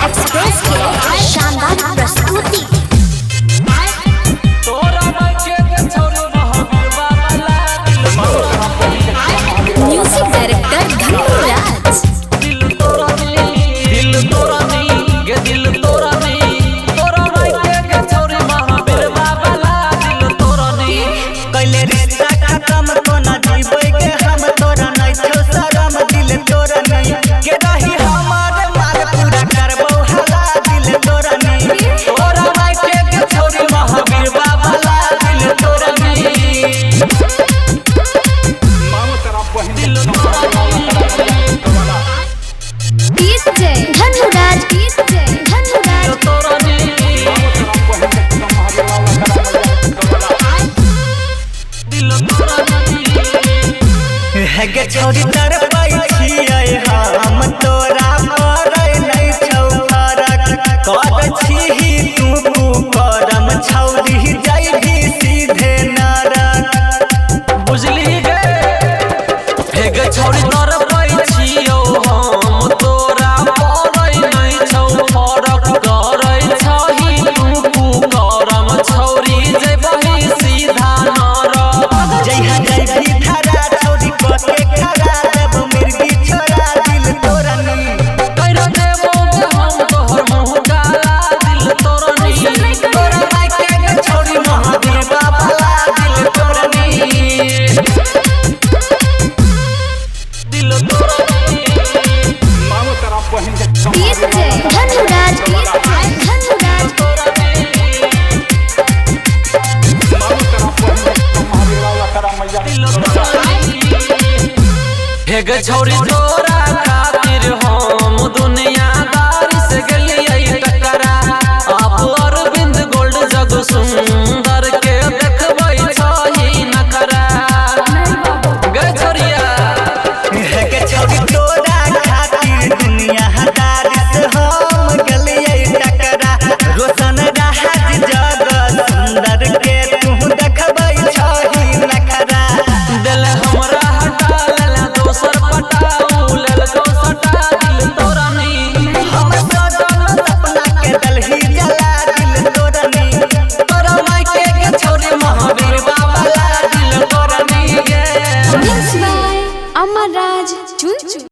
Express के शानदार प्रस्तुति। Music director Dhanuraj. छोड़ी तर छियै हम तोरा परै नै छौ फरक कर छी तू करम छौरी जाइबी सीधे नरक बुझली गे हेगे छोड़ी तर छियौ हम तोरा परै नै छौ फरक करै छही तू करम छौरी जाइबी सीधा नरक जइहा जाइबी धरा छौरी कते हेगे छोरी तोरा खातिर हम दुनिया